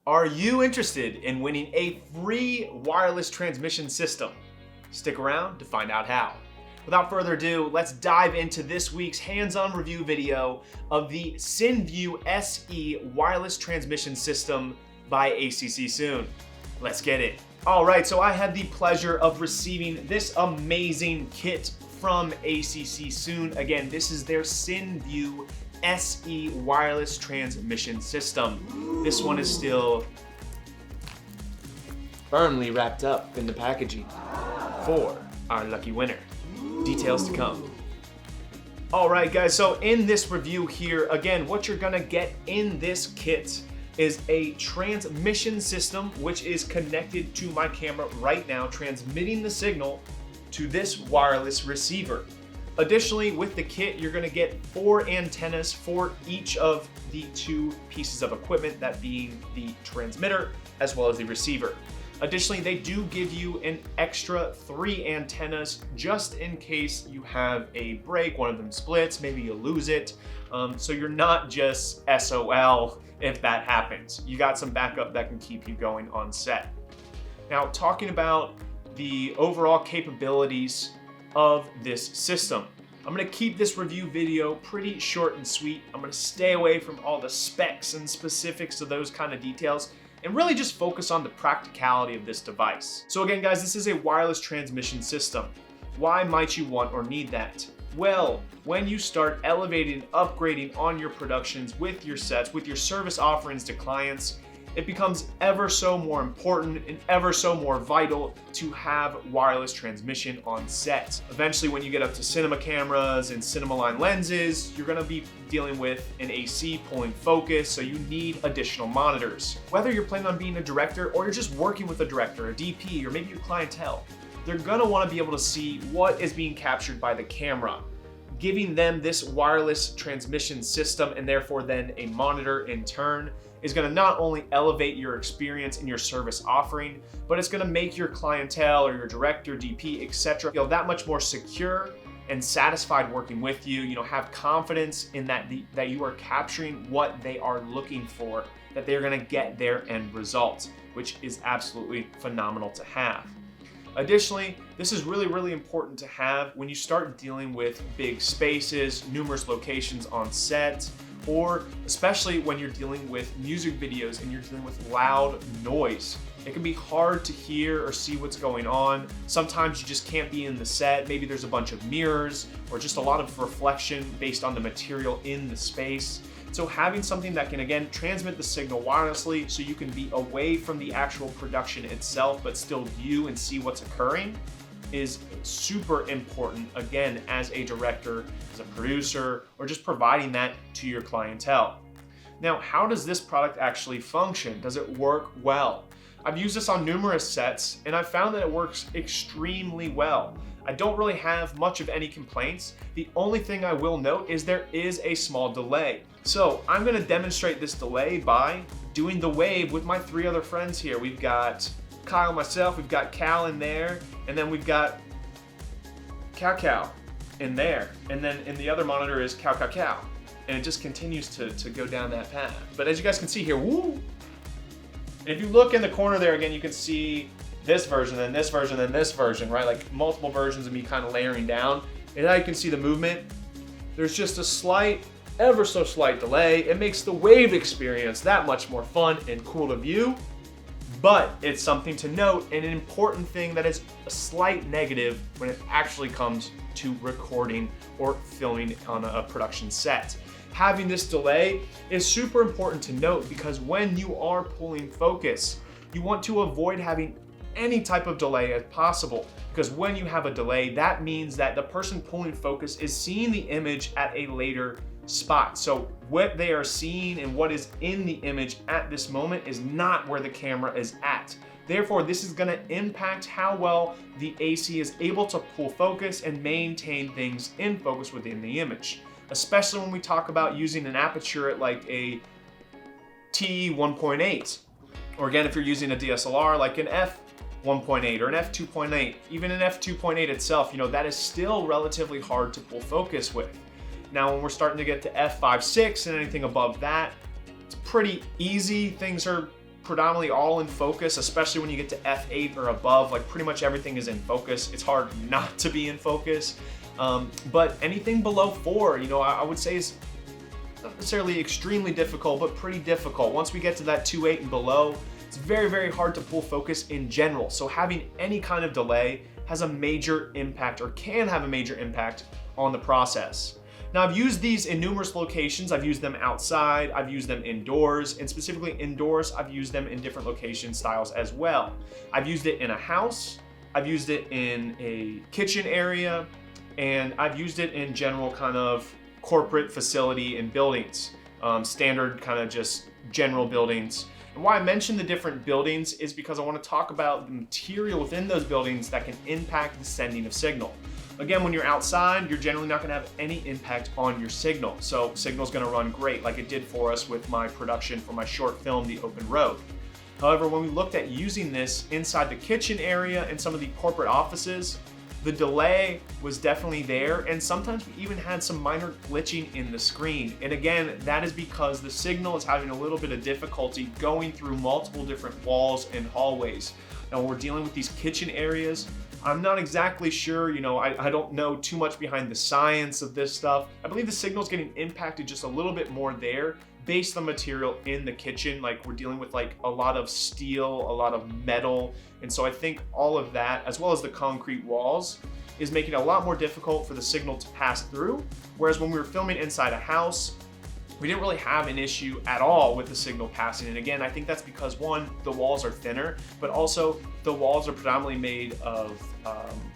Are you interested in winning a free wireless transmission system? Stick around to find out how. Without further ado, let's dive into this week's hands-on review video of the Cineview SE wireless transmission system by ACC soon. Let's get it. All right, so I had the pleasure of receiving this amazing kit from ACC soon. Again, this is their Cineview SE wireless transmission system. This one is still firmly wrapped up in the packaging for our lucky winner. Details to come. All right, guys, so in this review here, again, what you're gonna get in this kit is a transmission system which is connected to my camera right now, transmitting the signal to this wireless receiver. Additionally, with the kit, you're gonna get 4 antennas for each of the 2 pieces of equipment, that being the transmitter as well as the receiver. Additionally, they do give you an extra 3 antennas just in case you have a break, one of them splits, maybe you lose it. So you're not just SOL if that happens. You got some backup that can keep you going on set. Now, talking about the overall capabilities of this system, I'm gonna keep this review video pretty short and sweet. I'm gonna stay away from all the specs and specifics of those kind of details and really just focus on the practicality of this device. So again, guys, this is a wireless transmission system. Why might you want or need that? Well, when you start elevating, upgrading on your productions with your sets, with your service offerings to clients, it becomes ever so more important and ever so more vital to have wireless transmission on set. Eventually, when you get up to cinema cameras and cinema line lenses, you're gonna be dealing with an AC pulling focus, so you need additional monitors. Whether you're planning on being a director or you're just working with a director, a DP, or maybe your clientele, they're gonna wanna be able to see what is being captured by the camera. Giving them this wireless transmission system and therefore then a monitor in turn is gonna not only elevate your experience in your service offering, but it's gonna make your clientele or your director, DP, etc. feel that much more secure and satisfied working with you. You know, have confidence in that you are capturing what they are looking for, that they're gonna get their end result, which is absolutely phenomenal to have. Additionally, this is really, really important to have when you start dealing with big spaces, numerous locations on set, or especially when you're dealing with music videos and you're dealing with loud noise. It can be hard to hear or see what's going on. Sometimes you just can't be in the set. Maybe there's a bunch of mirrors or just a lot of reflection based on the material in the space. So having something that can, again, transmit the signal wirelessly so you can be away from the actual production itself but still view and see what's occurring is super important, again, as a director, as a producer, or just providing that to your clientele. Now, how does this product actually function? Does it work well? I've used this on numerous sets and I found that it works extremely well. I don't really have much of any complaints. The only thing I will note is there is a small delay. So I'm gonna demonstrate this delay by doing the wave with my 3 other friends here. We've got Kyle, myself, we've got Cal in there, and then we've got Cow in there. And then in the other monitor is Cow. And it just continues to go down that path. But as you guys can see here, woo! And if you look in the corner there again, you can see this version, then this version, then this version, right? Like multiple versions of me kind of layering down. And now you can see the movement. There's just a slight, ever so slight delay. It makes the wave experience that much more fun and cool to view. But it's something to note and an important thing that is a slight negative when it actually comes to recording or filming on a production set. Having this delay is super important to note because when you are pulling focus, you want to avoid having any type of delay as possible, because when you have a delay, that means that the person pulling focus is seeing the image at a later spot. So what they are seeing and what is in the image at this moment is not where the camera is at. Therefore, this is gonna impact how well the AC is able to pull focus and maintain things in focus within the image, especially when we talk about using an aperture at like a T1.8, or again, if you're using a DSLR like an f1.8 or an f2.8, even an f2.8 itself, you know, that is still relatively hard to pull focus with. Now, when we're starting to get to f5.6 and anything above that, it's pretty easy. Things are predominantly all in focus, especially when you get to F8 or above. Like pretty much everything is in focus. It's hard not to be in focus. But anything below 4, you know, I would say is not necessarily extremely difficult, but pretty difficult. Once we get to that 2.8 and below, it's very, very hard to pull focus in general. So having any kind of delay has a major impact, or can have a major impact on the process. Now, I've used these in numerous locations. I've used them outside, I've used them indoors, and specifically indoors, I've used them in different location styles as well. I've used it in a house, I've used it in a kitchen area, and I've used it in general kind of corporate facility and buildings, standard kind of just general buildings. And why I mention the different buildings is because I want to talk about the material within those buildings that can impact the sending of signal. Again, when you're outside, you're generally not going to have any impact on your signal. So signal's going to run great, like it did for us with my production for my short film, The Open Road. However, when we looked at using this inside the kitchen area and some of the corporate offices, the delay was definitely there, and sometimes we even had some minor glitching in the screen. And again, that is because the signal is having a little bit of difficulty going through multiple different walls and hallways. Now, when we're dealing with these kitchen areas, I'm not exactly sure, you know, I don't know too much behind the science of this stuff. I believe the signal's getting impacted just a little bit more there based on material in the kitchen. Like we're dealing with like a lot of steel, a lot of metal. And so I think all of that, as well as the concrete walls, is making it a lot more difficult for the signal to pass through. Whereas when we were filming inside a house, we didn't really have an issue at all with the signal passing. And again, I think that's because one, the walls are thinner, but also the walls are predominantly made of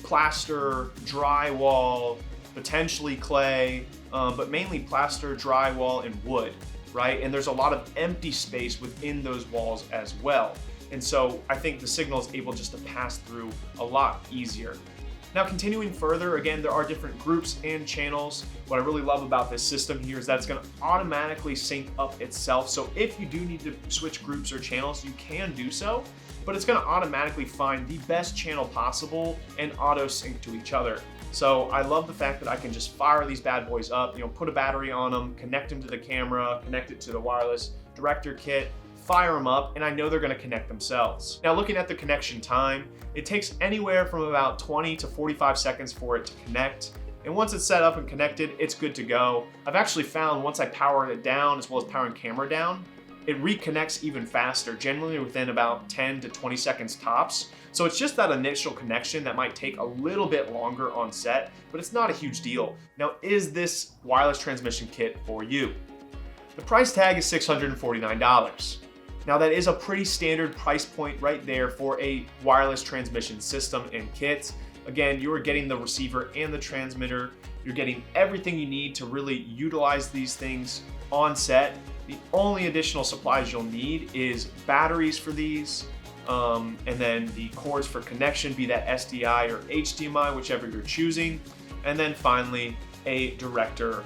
plaster, drywall, potentially clay, but mainly plaster, drywall, and wood, right? And there's a lot of empty space within those walls as well. And so I think the signal is able just to pass through a lot easier. Now, continuing further, again, there are different groups and channels. What I really love about this system here is that it's going to automatically sync up itself. So if you do need to switch groups or channels, you can do so, but it's going to automatically find the best channel possible and auto sync to each other. So I love the fact that I can just fire these bad boys up, you know, put a battery on them, connect them to the camera, connect it to the wireless director kit, fire them up, and I know they're going to connect themselves. Now, looking at the connection time, it takes anywhere from about 20 to 45 seconds for it to connect. And once it's set up and connected, it's good to go. I've actually found once I power it down, as well as powering camera down, it reconnects even faster, generally within about 10 to 20 seconds tops. So it's just that initial connection that might take a little bit longer on set, but it's not a huge deal. Now, is this wireless transmission kit for you? The price tag is $649. Now, that is a pretty standard price point right there for a wireless transmission system and kit. Again, you are getting the receiver and the transmitter. You're getting everything you need to really utilize these things on set. The only additional supplies you'll need is batteries for these, and then the cords for connection, be that SDI or HDMI, whichever you're choosing. And then finally, a director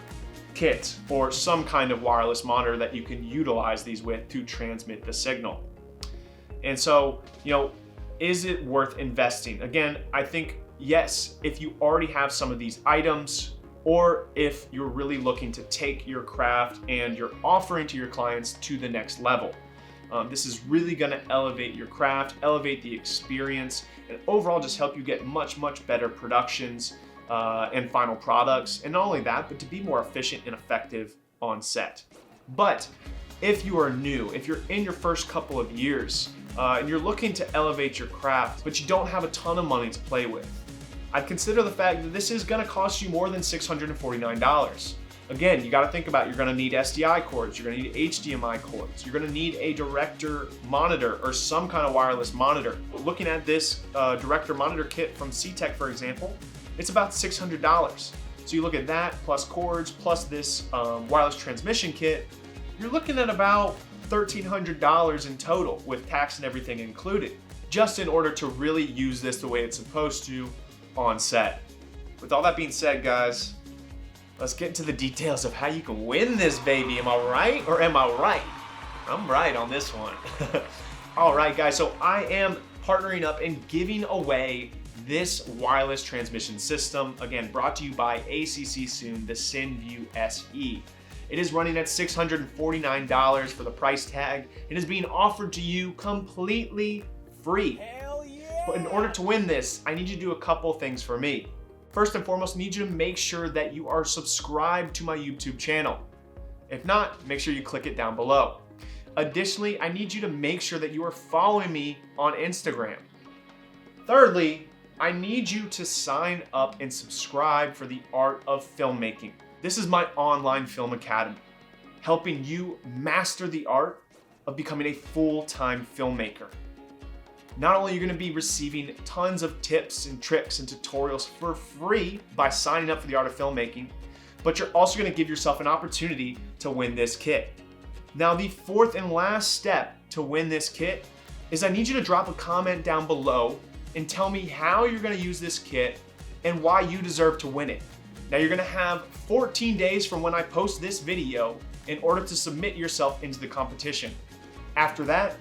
kit or some kind of wireless monitor that you can utilize these with to transmit the signal. And so, you know, is it worth investing? Again, I think yes, if you already have some of these items, or if you're really looking to take your craft and your offering to your clients to the next level. This is really going to elevate your craft, elevate the experience, and overall just help you get much, much better productions and final products. And not only that, but to be more efficient and effective on set. But if you are new, if you're in your first couple of years and you're looking to elevate your craft, but you don't have a ton of money to play with, I'd consider the fact that this is going to cost you more than $649. Again, you got to think about, you're going to need SDI cords, you're going to need HDMI cords, you're going to need a director monitor or some kind of wireless monitor. Looking at this director monitor kit from C-Tech, for example, it's about $600. So you look at that, plus cords, plus this wireless transmission kit, you're looking at about $1,300 in total with tax and everything included, just in order to really use this the way it's supposed to on set. With all that being said, guys, let's get into the details of how you can win this baby. Am I right or am I right? I'm right on this one. All right, guys, so I am partnering up and giving away this wireless transmission system, again, brought to you by ACC soon, the Cineview SE. It is running at $649 for the price tag. It is being offered to you completely free. Hell yeah! But in order to win this, I need you to do a couple things for me. First and foremost, I need you to make sure that you are subscribed to my YouTube channel. If not, make sure you click it down below. Additionally, I need you to make sure that you are following me on Instagram. Thirdly, I need you to sign up and subscribe for the Art of Filmmaking. This is my online film academy, helping you master the art of becoming a full-time filmmaker. Not only are you going to be receiving tons of tips and tricks and tutorials for free by signing up for the Art of Filmmaking, but you're also going to give yourself an opportunity to win this kit. Now, the fourth and last step to win this kit is I need you to drop a comment down below and tell me how you're going to use this kit and why you deserve to win it. Now, you're going to have 14 days from when I post this video in order to submit yourself into the competition. After that,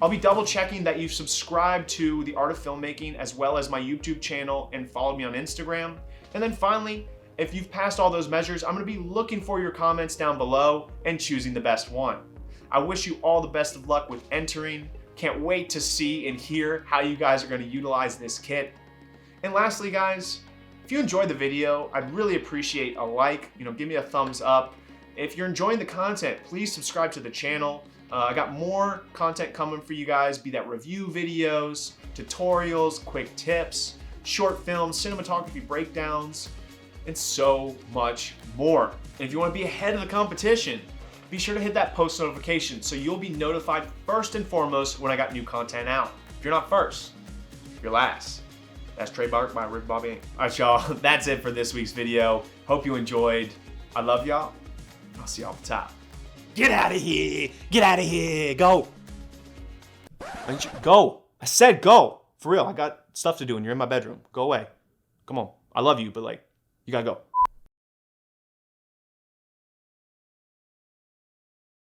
I'll be double checking that you've subscribed to the Art of Filmmaking as well as my YouTube channel and followed me on Instagram. And then finally, if you've passed all those measures, I'm gonna be looking for your comments down below and choosing the best one. I wish you all the best of luck with entering. Can't wait to see and hear how you guys are gonna utilize this kit. And lastly, guys, if you enjoyed the video, I'd really appreciate a like, give me a thumbs up. If you're enjoying the content, please subscribe to the channel. I got more content coming for you guys, be that review videos, tutorials, quick tips, short films, cinematography breakdowns, and so much more. And if you want to be ahead of the competition, be sure to hit that post notification so you'll be notified first and foremost when I got new content out. If you're not first, you're last. That's trademarked by Rick Bobby Inc. All right, y'all, that's it for this week's video. Hope you enjoyed. I love y'all. I'll see y'all at the top. Get out of here! Get out of here! Go! Go. I said go. For real, I got stuff to do and you're in my bedroom. Go away. Come on. I love you, but you gotta go.